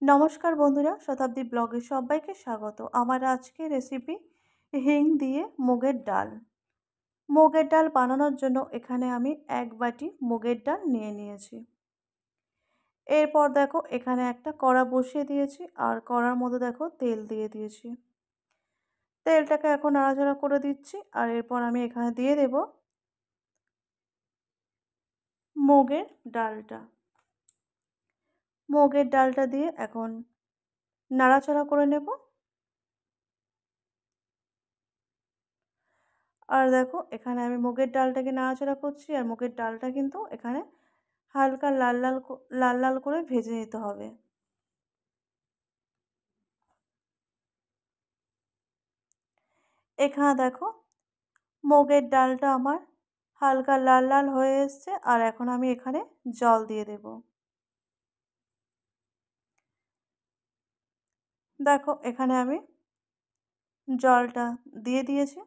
নমস্কার বন্ধুরা, শতাব্দী ব্লগে সবাইকে স্বাগত। আমার আজকের রেসিপি হিং দিয়ে মুগের ডাল। মুগের ডাল বানানোর জন্য এখানে আমি 1 বাটি মুগের ডাল নিয়ে নিয়েছি। এরপর দেখো এখানে একটা কড়া বসিয়ে দিয়েছি আর কড়ার মধ্যে দেখো তেল দিয়ে দিয়েছি। তেলটাকে এখন নাড়াচাড়া করে দিচ্ছি আর এরপর আমি এখানে দিয়ে দেব মুগের ডালটা। মুগের ডালটা দিয়ে এখন নাড়াচাড়া করে নেব। আর দেখো এখানে আমি মুগের ডালটাকে নাড়াচাড়া করছি আর মুগের ডালটা কিন্তু এখানে হালকা লাল লাল করে ভেজে নিতে হবে। এখানে দেখো মুগের ডালটা আমার হালকা লাল লাল হয়ে এসছে আর এখন আমি এখানে জল দিয়ে দেব। দেখো এখানে আমি জলটা দিয়ে দিয়েছি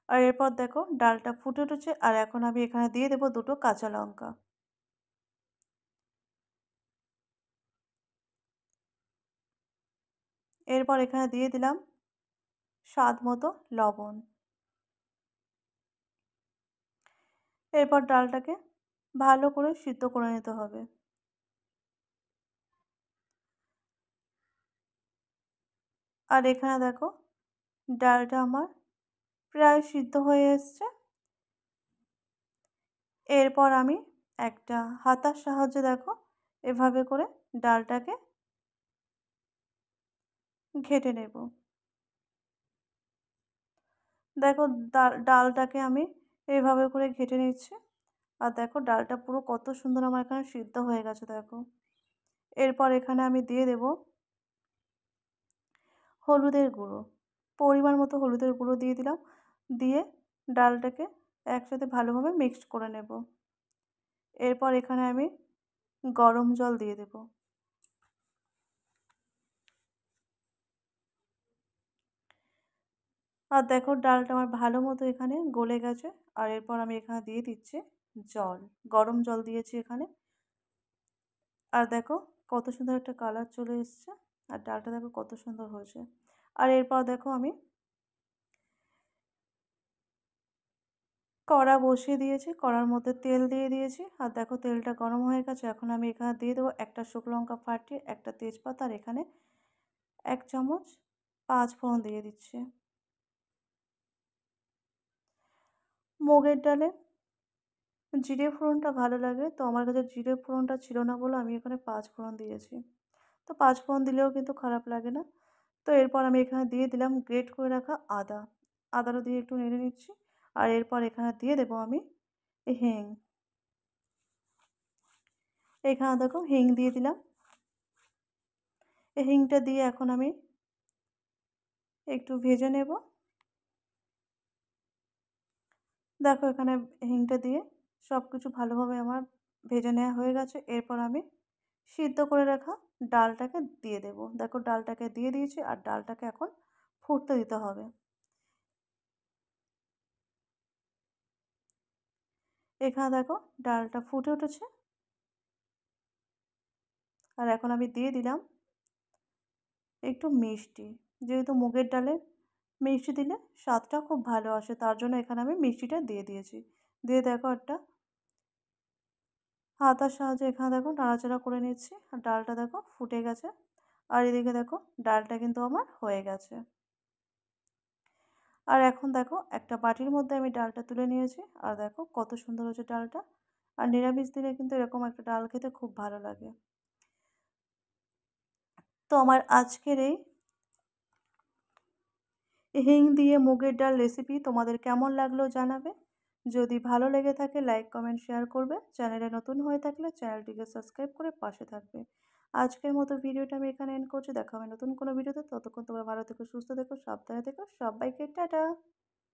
আর এরপর দেখো ডালটা ফুটে উঠেছে আর এখন আমি এখানে দিয়ে দেব 2টো কাঁচা লঙ্কা। এরপর এখানে দিয়ে দিলাম স্বাদ মতো লবণ। এরপর ডালটাকে ভালো করে সিদ্ধ করে নিতে হবে। আর এখানে দেখো ডালটা আমার প্রায় সিদ্ধ হয়ে এসছে। এরপর আমি একটা হাতার সাহায্যে দেখো এভাবে করে ডালটাকে ঘেঁটে নেব। দেখো ডালটাকে আমি এভাবে করে ঘেঁটে নিচ্ছি আর দেখো ডালটা পুরো কত সুন্দর আমার এখানে সিদ্ধ হয়ে গেছে দেখো। এরপর এখানে আমি দিয়ে দেব হলুদের গুঁড়ো। পরিমাণ মতো হলুদের গুঁড়ো দিয়ে দিলাম। দিয়ে ডালটাকে একসাথে ভালোভাবে মিক্সড করে নেব। এরপর এখানে আমি গরম জল দিয়ে দেব। আর দেখো ডালটা আমার ভালো মতো এখানে গলে গেছে আর এরপর আমি এখানে দিয়ে দিচ্ছি জল। গরম জল দিয়েছি এখানে। আর দেখো কত সুন্দর একটা কালার চলে এসছে আর ডালটা দেখো কত সুন্দর হয়েছে। আর এরপর দেখো আমি কড়া বসিয়ে দিয়েছি, কড়ার মধ্যে তেল দিয়ে দিয়েছি আর দেখো তেলটা গরম হয়ে গেছে। এখন আমি এখানে দিয়ে দেবো একটা শুকনো লঙ্কা ফাটিয়ে, একটা তেজপাতা আর এখানে 1 চামচ 5 ফোড়ন দিয়ে দিচ্ছি। মুগের ডালে জিরে ফোড়নটা ভালো লাগে, তো আমার কাছে জিরে ফোড়নটা ছিল না বলে আমি এখানে 5 ফোড়ন দিয়েছি। তো 5 ফোড়ন দিলেও কিন্তু খারাপ লাগে না। তো এরপর আমি এখানে দিয়ে দিলাম গ্রেট করে রাখা আদা। আদাটা দিয়ে একটু নেড়ে নিচ্ছি আর এরপর এখানে দিয়ে দেবো আমি হিং। এখানে দেখো হিং দিয়ে দিলাম। এই হিংটা দিয়ে এখন আমি একটু ভেজে নেব। দেখো এখানে হিংটা দিয়ে সব কিছু ভালোভাবে আমার ভেজে নেওয়া হয়ে গেছে। এরপর আমি সিদ্ধ করে রাখা ডালটাকে দিয়ে দেব। দেখো ডালটাকে দিয়ে দিয়েছি আর ডালটাকে এখন ফুটতে দিতে হবে। এখানে দেখো ডালটা ফুটে উঠেছে আর এখন আমি দিয়ে দিলাম একটু মিষ্টি। যেহেতু মুগের ডালে মিষ্টি দিলে স্বাদটা খুব ভালো আসে, তার জন্য এখানে আমি মিষ্টিটা দিয়ে দিয়েছি। দিয়ে দেখো একটা হাতার সাহায্যে এখানে দেখো নাড়াচাড়া করে নিচ্ছি আর ডালটা দেখো ফুটে গেছে। আর এদিকে দেখো ডালটা কিন্তু আমার হয়ে গেছে। আর এখন দেখো একটা বাটির মধ্যে আমি ডালটা তুলে নিয়েছি আর দেখো কত সুন্দর হয়েছে ডালটা। আর নিরামিষ দিনে কিন্তু এরকম একটা ডাল খেতে খুব ভালো লাগে। তো আমার আজকের এই হিং দিয়ে মুগের ডাল রেসিপি তোমাদের কেমন লাগলো জানাবে। যদি ভালো লেগে থাকে লাইক কমেন্ট শেয়ার করবে। চ্যানেলে নতুন হয়ে থাকলে চ্যানেলটিকে সাবস্ক্রাইব করে পাশে থাকবে। আজকের মতো ভিডিওটা আমি এখানে এন্ড করছি। দেখা হবে নতুন কোনো ভিডিওতে। ততক্ষণ তোমরা ভালো থেকো, সুস্থ থেকো, সাবধানে থেকো। সবাইকে টাটা।